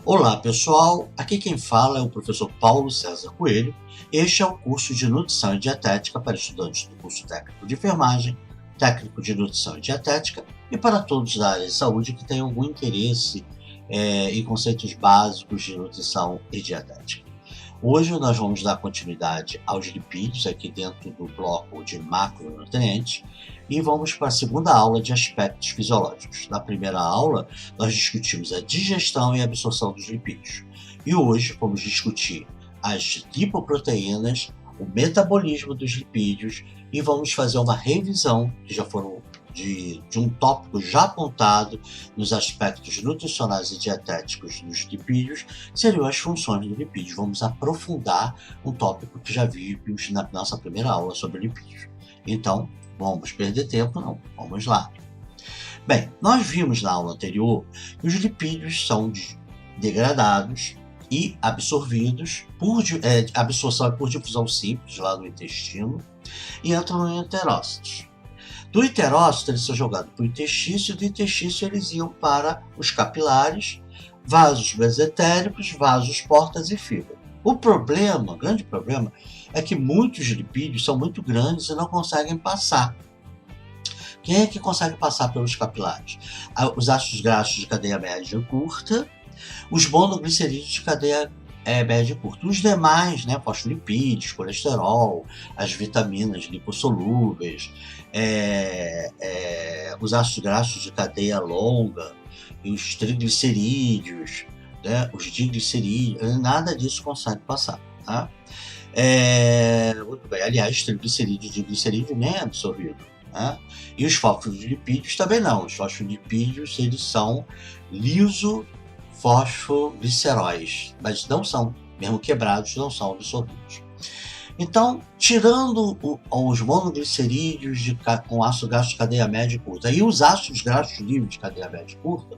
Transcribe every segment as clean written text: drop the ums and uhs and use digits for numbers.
Olá pessoal, aqui quem fala é o professor Paulo César Coelho. Este é o curso de Nutrição e Dietética para estudantes do curso técnico de enfermagem, técnico de nutrição e dietética e para todos da área de saúde que tenham algum interesse em conceitos básicos de nutrição e dietética. Hoje nós vamos dar continuidade aos lipídios aqui dentro do bloco de macronutrientes e vamos para a segunda aula de aspectos fisiológicos. Na primeira aula, nós discutimos a digestão e a absorção dos lipídios. E hoje vamos discutir as lipoproteínas, o metabolismo dos lipídios e vamos fazer uma revisão que já foram de um tópico já apontado nos aspectos nutricionais e dietéticos dos lipídios, seriam as funções do lipídio. Vamos aprofundar um tópico que já vimos na nossa primeira aula sobre lipídios. Então, vamos perder tempo? Não, vamos lá. Bem, nós vimos na aula anterior que os lipídios são degradados e absorvidos por absorção por difusão simples lá no intestino e entram em enterócitos. Do enterócito eles são jogados para o intestício e do intestício eles iam para os capilares, vasos mesentéricos, vasos portas e fígado. O grande problema, é que muitos lipídios são muito grandes e não conseguem passar. Quem é que consegue passar pelos capilares? Os ácidos graxos de cadeia média curta, os monoglicerídeos de cadeia média curta. Os demais, fosfolipídios, colesterol, as vitaminas lipossolúveis, os ácidos graxos de cadeia longa, os triglicerídeos, os diglicerídeos, nada disso consegue passar. Tá? Muito bem. Aliás, triglicerídeo e diglicerídeo nem é absorvido. Né? E os fosfolipídios também não. Os fosfolipídios eles são lisofosfogliceróis, mas não são, mesmo quebrados, não são absorvidos. Então, tirando os monoglicerídeos com ácido graxo de cadeia média curta e os ácidos graxos livres de cadeia média curta,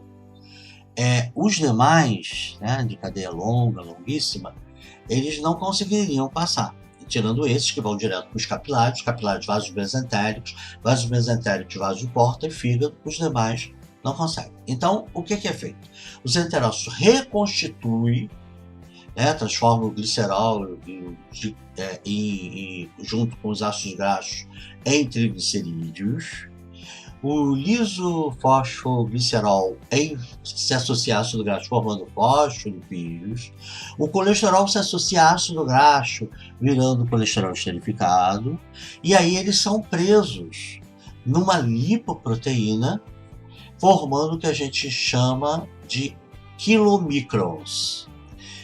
os demais, de cadeia longa, longuíssima, eles não conseguiriam passar. Tirando esses que vão direto para os capilares vasos mesentéricos, vasos porta e fígado, os demais não conseguem. Então, o que é feito? Os enterócitos reconstituem, transformam o glicerol junto com os ácidos graxos em triglicerídeos. O lisofosfoglicerol se associa a ácido graxo formando fosfolipídios. O colesterol se associa a ácido graxo virando colesterol esterificado. E aí eles são presos numa lipoproteína formando o que a gente chama de quilomicrons.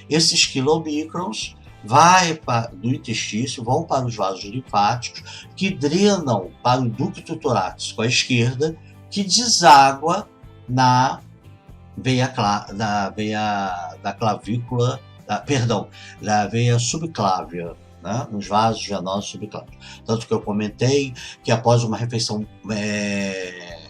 Esses quilomicrons do intestino, vão para os vasos linfáticos, que drenam para o ducto torácico à esquerda, que deságua na veia subclávia, nos vasos venosos subclávios. Tanto que eu comentei que após uma refeição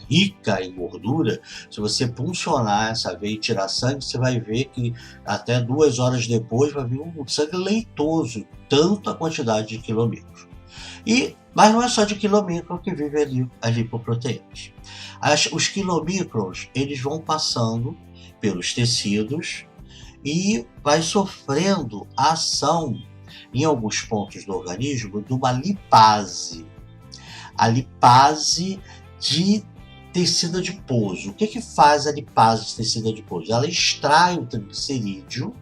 rica em gordura, se você puncionar essa veia e tirar sangue, você vai ver que até 2 horas depois vai vir um sangue leitoso, tanta quantidade de quilomicros. Mas não é só de quilomicro que vive ali as lipoproteínas. Os quilomicrons, eles vão passando pelos tecidos e vai sofrendo a ação em alguns pontos do organismo de uma lipase. A lipase de tecido adiposo. O que faz a lipase de tecido adiposo? Ela extrai o triglicerídeo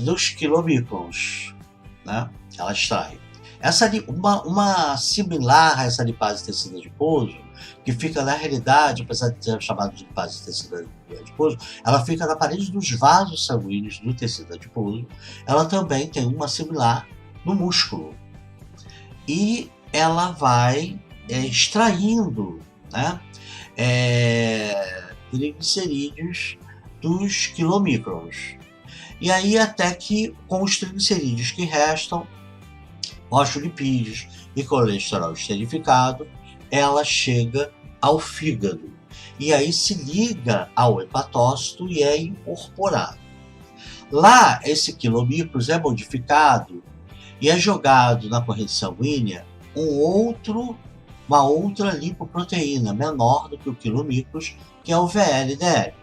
dos quilomicrons. Ela extrai. Uma similar a essa lipase de tecido adiposo, que fica na realidade, apesar de ser chamada de lipase de tecido adiposo, ela fica na parede dos vasos sanguíneos do tecido adiposo. Ela também tem uma similar no músculo. E ela vai extraindo triglicerídeos dos quilomicrons. E aí até que com os triglicerídeos que restam, fosfolipídios e colesterol esterificado, ela chega ao fígado. E aí se liga ao hepatócito e é incorporado. Lá, esse quilomicros é modificado e é jogado na corrente sanguínea uma outra lipoproteína menor do que o quilomicros, que é o VLDL.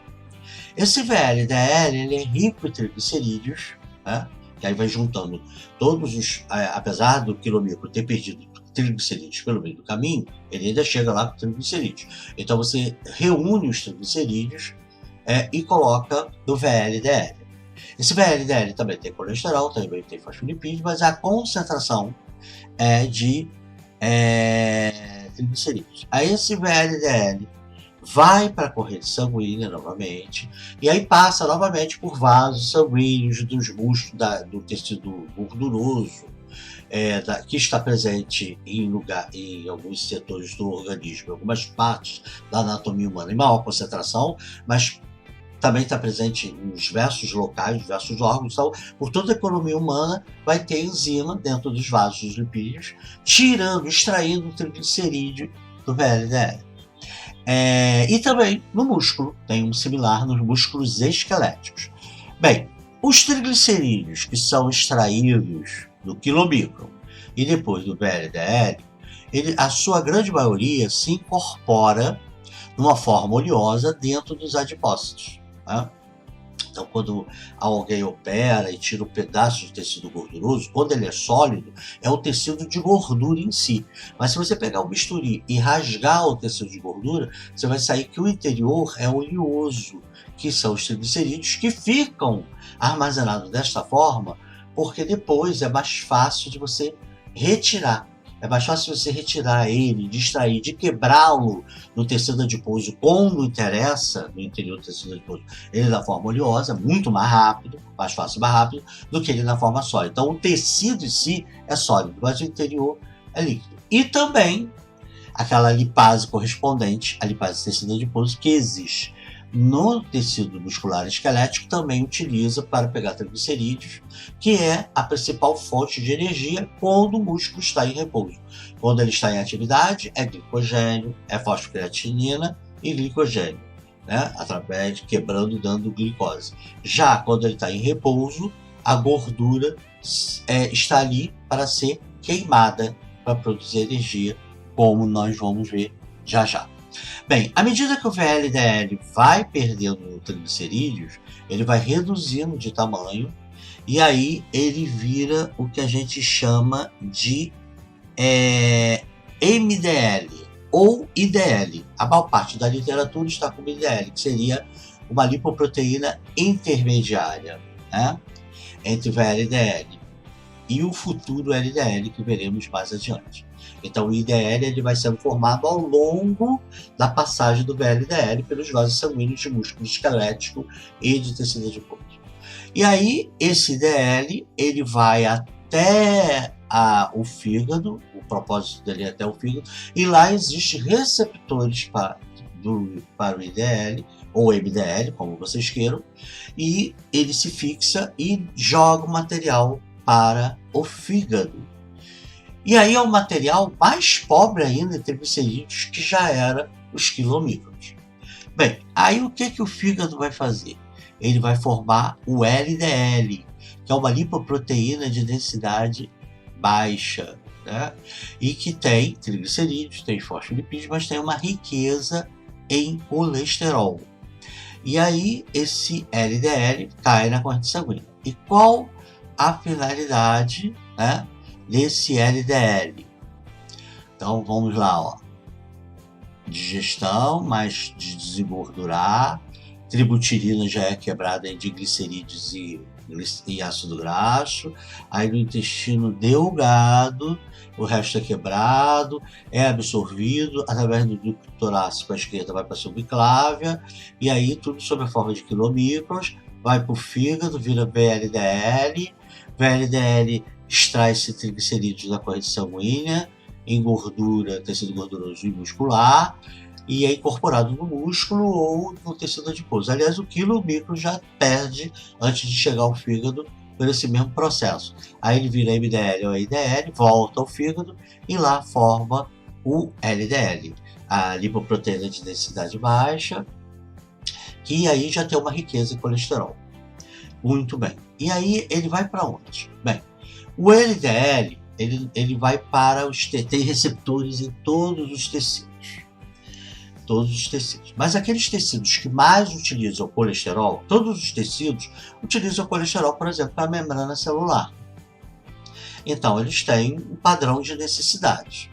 Esse VLDL ele é rico em triglicerídeos, né? Que aí vai juntando todos os... apesar do quilomicro ter perdido triglicerídeos pelo meio do caminho, ele ainda chega lá com triglicerídeos. Então você reúne os triglicerídeos e coloca no VLDL. Esse VLDL também tem colesterol, também tem fosfolipídios, mas a concentração é de triglicerídeos. Aí esse VLDL vai para a corrente sanguínea novamente, e aí passa novamente por vasos sanguíneos dos músculos do tecido gorduroso, que está presente em alguns setores do organismo, em algumas partes da anatomia humana, em maior concentração, mas também está presente em diversos locais, diversos órgãos. Então, por toda a economia humana, vai ter enzima dentro dos vasos dos lipídios, extraindo o triglicerídeo do VLDL. E também no músculo, tem um similar nos músculos esqueléticos. Bem, os triglicerídeos que são extraídos do quilomicron e depois do VLDL, a sua grande maioria se incorpora numa forma oleosa dentro dos adipócitos. Né? Então, quando alguém opera e tira um pedaço de tecido gorduroso, quando ele é sólido, é o tecido de gordura em si. Mas se você pegar o bisturi e rasgar o tecido de gordura, você vai sair que o interior é oleoso, que são os triglicerídeos que ficam armazenados desta forma, porque depois é mais fácil de você retirar. É mais fácil você retirar ele, de extrair, de quebrá-lo no tecido adiposo, quando interessa, no interior do tecido adiposo, ele na forma oleosa, muito mais rápido, mais fácil e mais rápido, do que ele na forma sólida. Então o tecido em si é sólido, mas o interior é líquido. E também aquela lipase correspondente, a lipase do tecido adiposo, que existe no tecido muscular esquelético, também utiliza para pegar triglicerídeos, que é a principal fonte de energia quando o músculo está em repouso. Quando ele está em atividade, é glicogênio, é fosfocreatinina e glicogênio, né? Através de quebrando e dando glicose. Já quando ele está em repouso, a gordura está ali para ser queimada para produzir energia, como nós vamos ver já já. Bem, à medida que o VLDL vai perdendo triglicerídeos, ele vai reduzindo de tamanho, e aí ele vira o que a gente chama de MDL ou IDL. A maior parte da literatura está com IDL, que seria uma lipoproteína intermediária, né, entre o VLDL e o futuro LDL, que veremos mais adiante. Então o IDL ele vai sendo formado ao longo da passagem do VLDL pelos vasos sanguíneos de músculo esquelético e de tecido adiposo. E aí esse IDL ele vai até o fígado, o propósito dele é até o fígado, e lá existem receptores para o IDL, ou MDL, como vocês queiram, e ele se fixa e joga o material para o fígado. E aí é o material mais pobre ainda em triglicerídeos, que já era os quilomicrons. Bem, aí o que o fígado vai fazer? Ele vai formar o LDL, que é uma lipoproteína de densidade baixa, né? E que tem triglicerídeos, tem fosfolipídios, mas tem uma riqueza em colesterol. E aí esse LDL cai na corrente sanguínea. E qual a finalidade, né, desse LDL? Então vamos lá, ó. Digestão, mas de desengordurar. Tributirina já é quebrada em glicerídeos e ácido graxo. Aí no intestino delgado, o resto é quebrado, é absorvido através do ducto torácico à esquerda, vai para a subclávia, e aí tudo sob a forma de quilomicrons, vai para o fígado, vira VLDL. VLDL extrai esse triglicerídeos da corrente sanguínea em gordura, tecido gorduroso e muscular, e é incorporado no músculo ou no tecido adiposo. Aliás, o quilomicron já perde antes de chegar ao fígado por esse mesmo processo. Aí ele vira MDL ou LDL, volta ao fígado e lá forma o LDL, a lipoproteína de densidade baixa, que aí já tem uma riqueza em colesterol. Muito bem. E aí ele vai para onde? Bem, o LDL ele vai para tem receptores em todos os tecidos. todos os tecidos. Mas aqueles tecidos que mais utilizam colesterol, todos os tecidos utilizam colesterol, por exemplo, para a membrana celular. Então, eles têm um padrão de necessidades.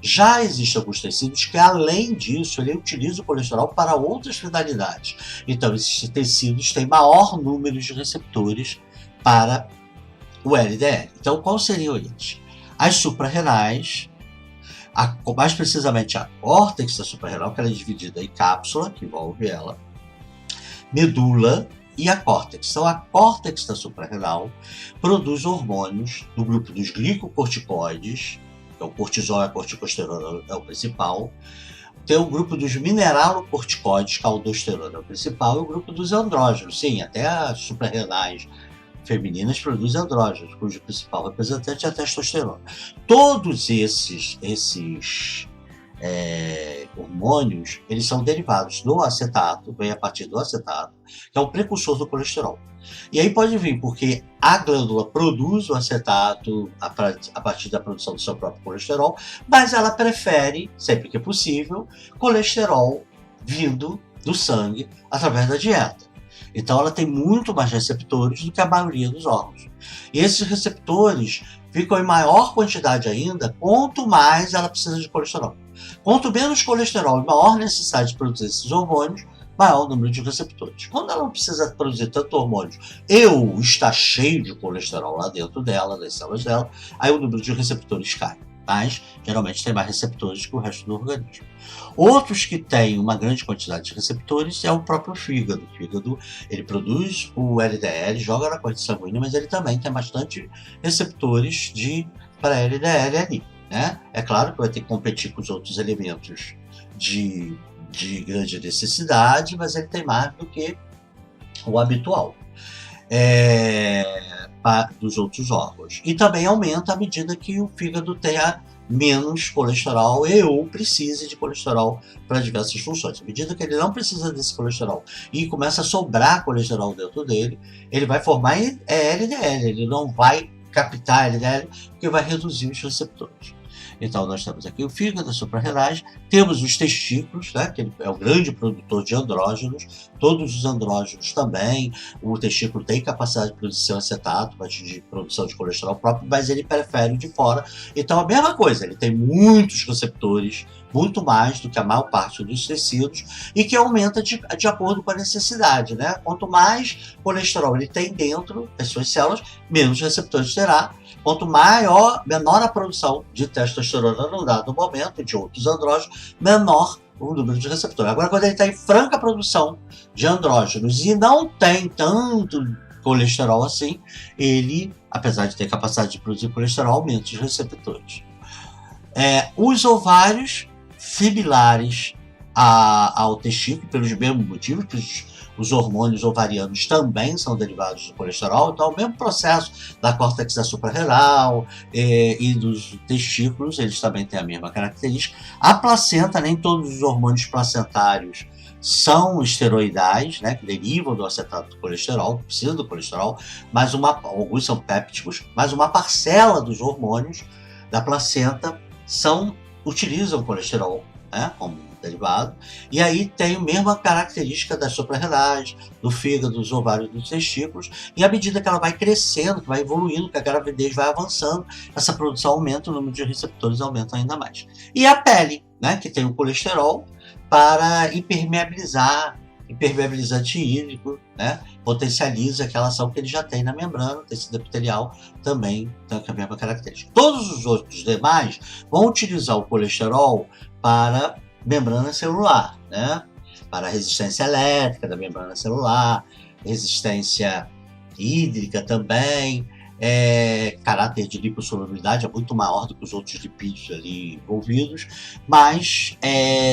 Já existem alguns tecidos que, além disso, ele utiliza o colesterol para outras finalidades. Então, esses tecidos têm maior número de receptores para o LDL. Então, quais seriam eles? As suprarrenais, mais precisamente a córtex da suprarrenal, que ela é dividida em cápsula, que envolve ela, medula e a córtex. Então, a córtex da suprarrenal produz hormônios do grupo dos glicocorticoides, o cortisol e a corticosterona é o principal. Tem o grupo dos mineralocorticoides, que a aldosterona é o principal, e o grupo dos andrógenos. Sim, até as suprarrenais femininas produzem andrógenos, cujo principal representante é a testosterona. Todos esses hormônios, eles são derivados do acetato, vem a partir do acetato, que é um precursor do colesterol. E aí pode vir porque a glândula produz o acetato a partir da produção do seu próprio colesterol, mas ela prefere, sempre que possível, colesterol vindo do sangue através da dieta. Então ela tem muito mais receptores do que a maioria dos órgãos. E esses receptores ficam em maior quantidade ainda quanto mais ela precisa de colesterol. Quanto menos colesterol e maior necessidade de produzir esses hormônios, maior o número de receptores. Quando ela não precisa produzir tanto hormônio ou está cheio de colesterol lá dentro dela, das células dela, aí o número de receptores cai. Mas, geralmente, tem mais receptores que o resto do organismo. Outros que têm uma grande quantidade de receptores é o próprio fígado. O fígado, ele produz o LDL, joga na corrente sanguínea, mas ele também tem bastante receptores para LDL ali, né? É claro que vai ter que competir com os outros elementos de grande necessidade, mas ele tem mais do que o habitual dos outros órgãos. E também aumenta à medida que o fígado tenha menos colesterol ou precise de colesterol para diversas funções. À medida que ele não precisa desse colesterol e começa a sobrar colesterol dentro dele, ele vai formar LDL, ele não vai captar LDL, porque vai reduzir os receptores. Então, nós temos aqui o fígado, as suprarrenais, temos os testículos, né, que ele é o grande produtor de andrógenos, todos os andrógenos também, o testículo tem capacidade de produzir acetato, de produção de colesterol próprio, mas ele prefere o de fora. Então, a mesma coisa, ele tem muitos receptores, muito mais do que a maior parte dos tecidos, e que aumenta de acordo com a necessidade, né? Quanto mais colesterol ele tem dentro das suas células, menos receptores terá. Quanto menor a produção de testosterona no dado momento, de outros andrógenos, menor o número de receptores. Agora, quando ele está em franca produção de andrógenos e não tem tanto colesterol assim, ele, apesar de ter capacidade de produzir colesterol, aumenta os receptores. Os ovários similares ao testículo, pelos mesmos motivos, os hormônios ovarianos também são derivados do colesterol, então o mesmo processo da córtex da suprarrenal e dos testículos, eles também têm a mesma característica. A placenta, nem todos os hormônios placentários são esteroidais, né, que derivam do acetato do colesterol, que precisam do colesterol, mas alguns são pépticos, mas uma parcela dos hormônios da placenta utilizam colesterol, né, como derivado, e aí tem a mesma característica das suprarrenais, do fígado, dos ovários, dos testículos, e à medida que ela vai crescendo, que vai evoluindo, que a gravidez vai avançando, essa produção aumenta, o número de receptores aumenta ainda mais. E a pele, né, que tem o colesterol para impermeabilizante hídrico, né, potencializa aquela ação que ele já tem na membrana, o tecido epitelial também tem a mesma característica. Todos os outros demais vão utilizar o colesterol para membrana celular, né, para a resistência elétrica da membrana celular, resistência hídrica também, caráter de lipossolubilidade é muito maior do que os outros lipídios ali envolvidos, mas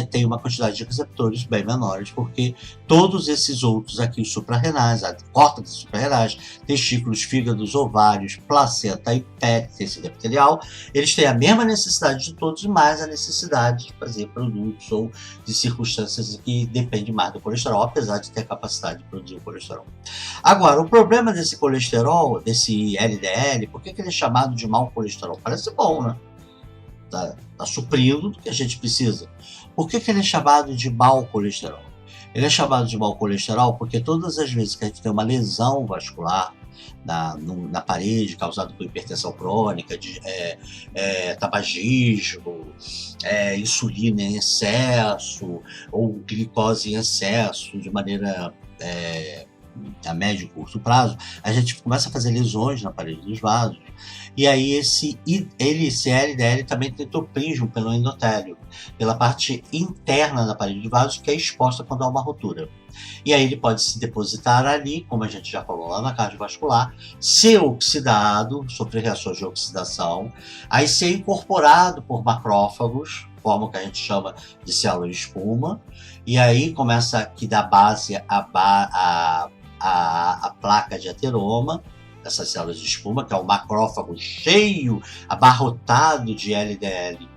tem uma quantidade de receptores bem menores, porque todos esses outros aqui, os suprarrenais, a córtex suprarrenais, testículos, fígados, ovários, placenta e tecido epitelial, eles têm a mesma necessidade de todos, mais a necessidade de fazer produtos ou de circunstâncias que dependem mais do colesterol, apesar de ter a capacidade de produzir o colesterol. Agora, o problema desse colesterol, desse LDL, por que ele é chamado de mau colesterol? Parece bom, né? tá suprindo do que a gente precisa. Por que ele é chamado de mau colesterol? Ele é chamado de mau colesterol porque todas as vezes que a gente tem uma lesão vascular na parede, causada por hipertensão crônica, tabagismo, insulina em excesso, ou glicose em excesso, de maneira a médio e curto prazo, a gente começa a fazer lesões na parede dos vasos. E aí esse LDL também tem toprismo pelo endotélio, pela parte interna da parede dos vasos, que é exposta quando há uma ruptura. E aí ele pode se depositar ali, como a gente já falou lá na cardiovascular, ser oxidado, sofrer reações de oxidação, aí ser incorporado por macrófagos, forma que a gente chama de célula de espuma, e aí começa aqui da base a placa de ateroma, essas células de espuma, que é um macrófago cheio, abarrotado de LDL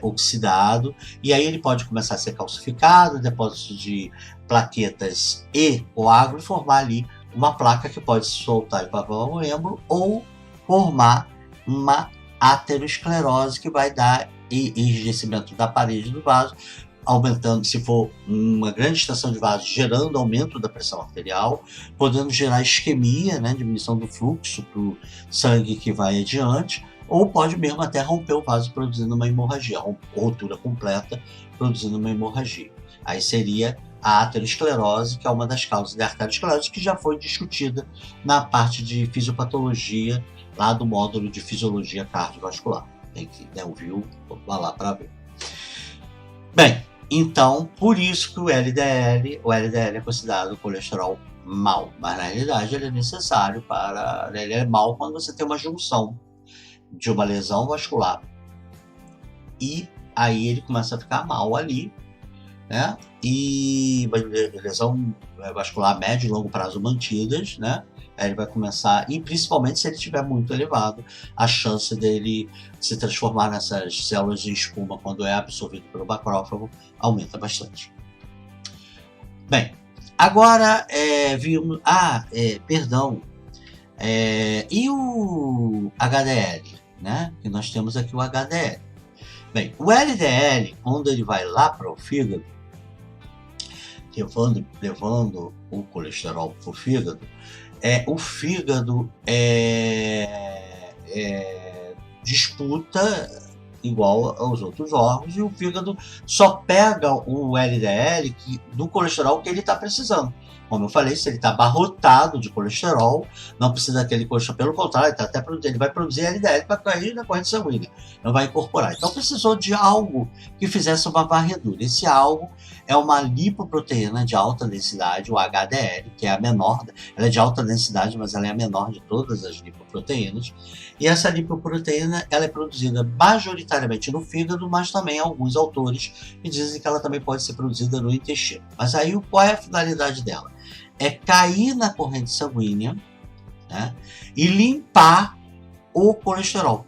oxidado, e aí ele pode começar a ser calcificado, depósito de plaquetas e coágulo, e formar ali uma placa que pode se soltar para o membro ou formar uma aterosclerose que vai dar enrijecimento da parede do vaso, aumentando, se for uma grande extensão de vaso, gerando aumento da pressão arterial, podendo gerar isquemia, né, diminuição do fluxo para o sangue que vai adiante, ou pode mesmo até romper o vaso produzindo uma hemorragia, ruptura completa produzindo uma hemorragia. Aí seria a aterosclerose, que é uma das causas da arteriosclerose, que já foi discutida na parte de fisiopatologia, lá do módulo de fisiologia cardiovascular. Tem que ouvir, vá lá para ver. Bem, então, por isso que o LDL é considerado colesterol mau, mas na realidade ele é necessário ele é mau quando você tem uma junção de uma lesão vascular e aí ele começa a ficar mal ali, né? E lesão vascular médio e longo prazo mantidas, né? Aí ele vai começar, e principalmente se ele estiver muito elevado, a chance dele se transformar nessas células de espuma quando é absorvido pelo macrófago aumenta bastante. Bem, agora vimos. E o HDL, né? Que nós temos aqui o HDL. Bem, o LDL, quando ele vai lá para o fígado, levando o colesterol para o fígado, o fígado disputa igual aos outros órgãos, e o fígado só pega o LDL do colesterol que ele está precisando. Como eu falei, se ele está abarrotado de colesterol, não precisa daquele colesterol, pelo contrário, ele vai produzir LDL para cair na corrente sanguínea, não vai incorporar. Então precisou de algo que fizesse uma varredura. Esse algo é uma lipoproteína de alta densidade, o HDL, que é a menor, ela é de alta densidade, mas ela é a menor de todas as lipoproteínas. E essa lipoproteína ela é produzida majoritariamente no fígado, mas também alguns autores que dizem que ela também pode ser produzida no intestino. Mas aí qual é a finalidade dela? É cair na corrente sanguínea, né, e limpar o colesterol.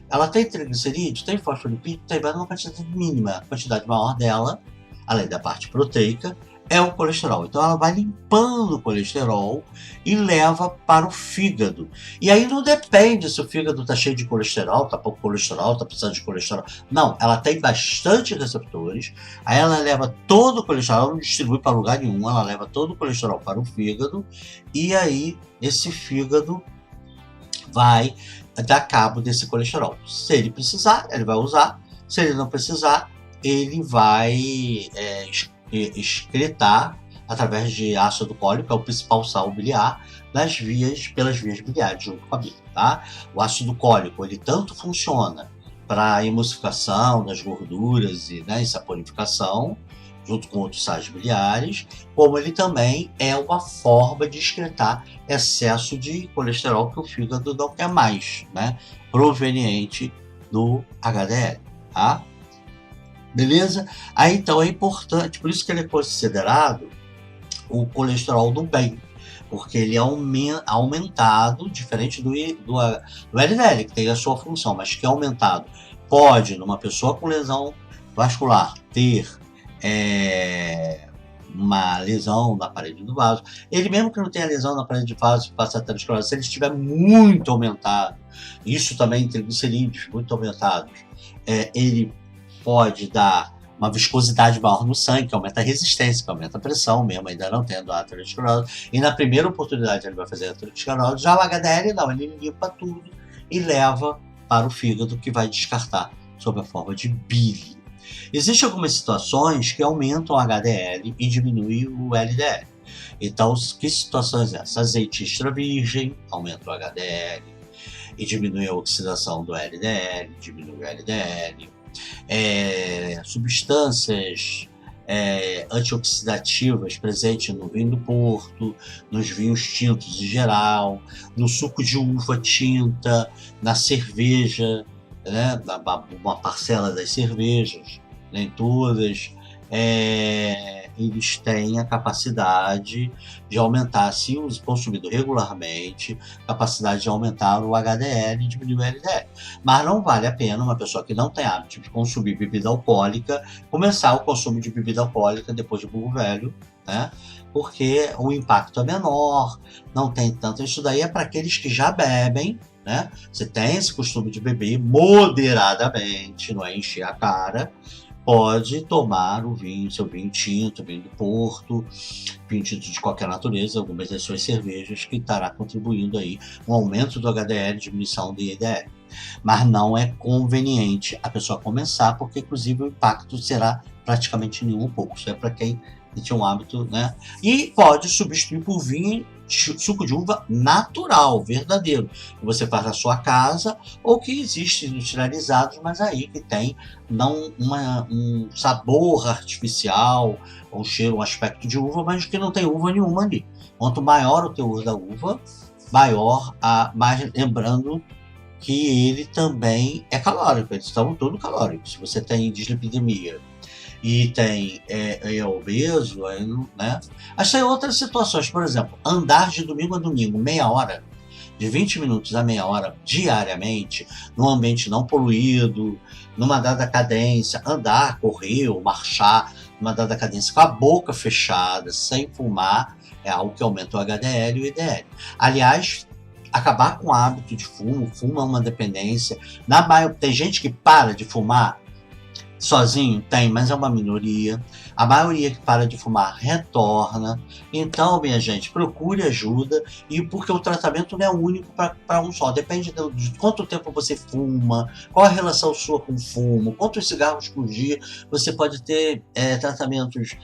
Ela tem triglicerídeos, tem fosfolipídio, tem uma quantidade mínima. A quantidade maior dela, além da parte proteica, é o colesterol. Então ela vai limpando o colesterol e leva para o fígado. E aí não depende se o fígado está cheio de colesterol, está pouco colesterol, está precisando de colesterol. Não, ela tem bastante receptores. Aí ela leva todo o colesterol, ela não distribui para lugar nenhum, ela leva todo o colesterol para o fígado. E aí esse fígado vai dar cabo desse colesterol. Se ele precisar, ele vai usar. Se ele não precisar, ele vai excretar através de ácido cólico, que é o principal sal biliar, pelas vias biliares, junto com a bile, tá? O ácido cólico, ele tanto funciona para a emulsificação das gorduras e saponificação, junto com outros sais biliares, como ele também é uma forma de excretar excesso de colesterol que o fígado não quer mais, né? Proveniente do HDL, tá? Beleza? Aí então é importante, por isso que ele é considerado o colesterol do bem, porque ele é aumentado, diferente do LDL, que tem a sua função, mas que é aumentado. Pode, numa pessoa com lesão vascular, ter uma lesão na parede do vaso. Ele mesmo que não tenha lesão na parede do vaso, faça aterosclerose, se ele estiver muito aumentado, isso também em triglicerídeos muito aumentados, ele pode dar uma viscosidade maior no sangue, que aumenta a resistência, que aumenta a pressão, mesmo ainda não tendo a aterosclerose. E na primeira oportunidade ele vai fazer a aterosclerose. Já o HDL não, ele limpa tudo e leva para o fígado, que vai descartar sob a forma de bile. Existem algumas situações que aumentam o HDL e diminuem o LDL. Então, que situações são essas? Azeite extra virgem aumenta o HDL e diminui a oxidação do LDL, diminui o LDL. Substâncias antioxidativas presentes no vinho do Porto, nos vinhos tintos em geral, no suco de uva tinta, na cerveja, né, uma parcela das cervejas, nem todas, eles têm a capacidade de aumentar, se consumido regularmente, capacidade de aumentar o HDL e diminuir o LDL. Mas não vale a pena uma pessoa que não tem hábito de consumir bebida alcoólica começar o consumo de bebida alcoólica depois de burro velho, né? Porque o impacto é menor, não tem tanto. Isso daí é para aqueles que já bebem, né? Você tem esse costume de beber moderadamente, não é encher a cara. Pode tomar o vinho, seu vinho tinto, vinho do Porto, vinho tinto de qualquer natureza, algumas das suas cervejas, que estará contribuindo aí um aumento do HDL, diminuição do IDL. Mas não é conveniente a pessoa começar, porque inclusive o impacto será praticamente nenhum pouco. Isso é para quem tinha um hábito, né? E pode substituir por vinho, suco de uva natural, verdadeiro, que você faz na sua casa, ou que existe industrializados, mas aí que tem não um sabor artificial, um cheiro, um aspecto de uva, mas que não tem uva nenhuma ali. Quanto maior o teor da uva, maior mais, lembrando que ele também é calórico, eles estão todos calóricos. Se você tem dislipidemia e tem obeso, né? Mas tem outras situações, por exemplo, andar de domingo a domingo, meia hora, de 20 minutos a meia hora diariamente, num ambiente não poluído, numa dada cadência, andar, correr ou marchar, numa dada cadência com a boca fechada, sem fumar, é algo que aumenta o HDL e o IDL. Aliás, acabar com o hábito de fumo é uma dependência. Tem gente que para de fumar sozinho? Tem, mas é uma minoria. A maioria que para de fumar retorna. Então, minha gente, procure ajuda, e porque o tratamento não é único para um só. Depende de quanto tempo você fuma, qual a relação sua com o fumo, quantos cigarros por dia. Você pode ter tratamentos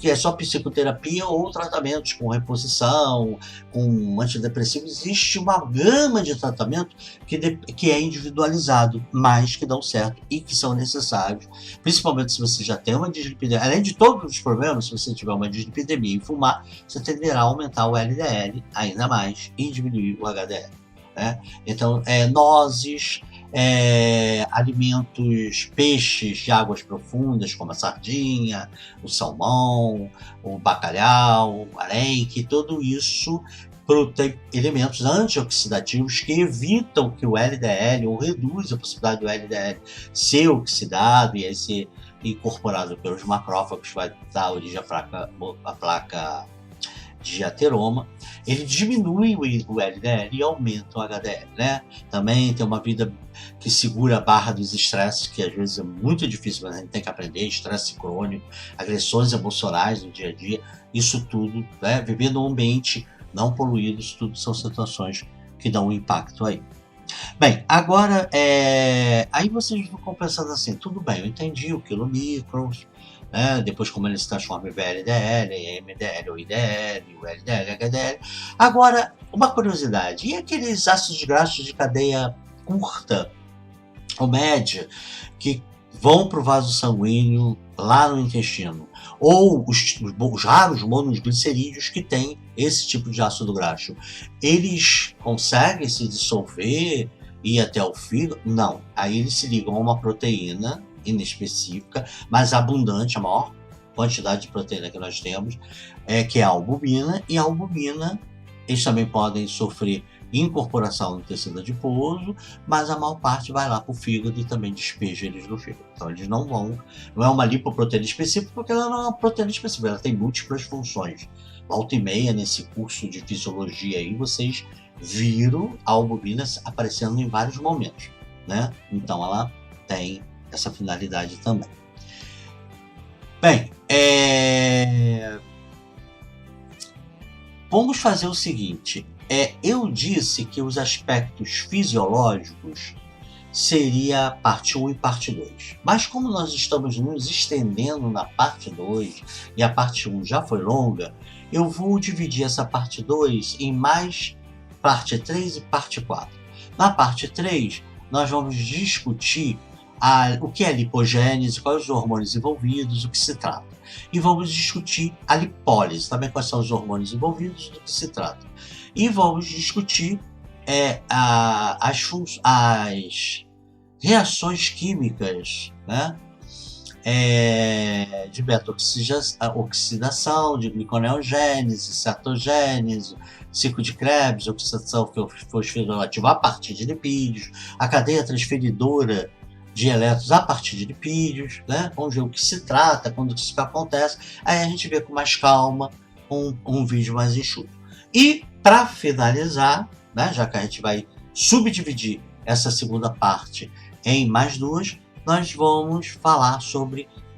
que é só psicoterapia ou tratamentos com reposição, com antidepressivo. Existe uma gama de tratamento que é individualizado, mas que dão certo e que são necessários, principalmente se você já tem uma dislipidemia. Além de todos os problemas, se você tiver uma dislipidemia e fumar, você tenderá a aumentar o LDL ainda mais e diminuir o HDL. Né? Então, nozes, alimentos, peixes de águas profundas, como a sardinha, o salmão, o bacalhau, o arenque, tudo isso tem elementos antioxidativos que evitam que o LDL, ou reduz a possibilidade do LDL ser oxidado e aí ser incorporado pelos macrófagos, vai dar origem à placa de ateroma. Ele diminui o LDL e aumenta o HDL, né? Também tem uma vida que segura a barra dos estresses, que às vezes é muito difícil, mas a gente tem que aprender. Estresse crônico, agressões emocionais no dia a dia, isso tudo, né? Viver num ambiente não poluído, isso tudo são situações que dão um impacto aí. Bem, agora, aí vocês ficam pensando assim, tudo bem, eu entendi o quilomicrons, né? Depois como ele se transforma em VLDL, MDL, o IDL, o LDL, HDL. Agora, uma curiosidade, e aqueles ácidos graxos de cadeia curta ou média que vão para o vaso sanguíneo lá no intestino? Ou os raros monoglicerídeos que têm esse tipo de ácido graxo, eles conseguem se dissolver e ir até o fígado? Não. Aí eles se ligam a uma proteína inespecífica, mas abundante, a maior quantidade de proteína que nós temos, que é a albumina, e a albumina, eles também podem sofrer incorporação no tecido adiposo, mas a maior parte vai lá para o fígado e também despeja eles no fígado. Então eles não é uma lipoproteína específica, porque ela não é uma proteína específica, ela tem múltiplas funções. Volta e meia, nesse curso de fisiologia aí, vocês viram a albumina aparecendo em vários momentos, né? Então ela tem essa finalidade também. Bem, vamos fazer o seguinte. Eu disse que os aspectos fisiológicos seria parte 1 e parte 2. Mas como nós estamos nos estendendo na parte 2 e a parte 1 já foi longa, eu vou dividir essa parte 2 em mais parte 3 e parte 4. Na parte 3, nós vamos discutir o que é lipogênese, quais os hormônios envolvidos, o que se trata. E vamos discutir a lipólise, também quais são os hormônios envolvidos, do que se trata. E vamos discutir as reações químicas, né? De beta-oxidação, de gliconeogênese, cetogênese, ciclo de Krebs, oxidação fosforilativa a partir de lipídios, a cadeia transferidora de elétrons a partir de lipídios, né? Vamos ver o que se trata, quando isso acontece, aí a gente vê com mais calma, um vídeo mais enxuto. E, para finalizar, né, já que a gente vai subdividir essa segunda parte em mais duas, nós vamos falar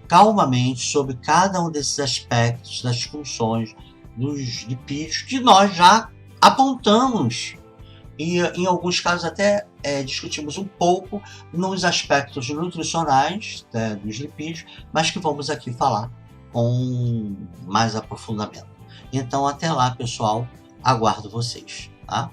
calmamente sobre cada um desses aspectos, das funções dos lipídios que nós já apontamos e em alguns casos até discutimos um pouco nos aspectos nutricionais dos lipídios, mas que vamos aqui falar com mais aprofundamento. Então até lá, pessoal, aguardo vocês, tá?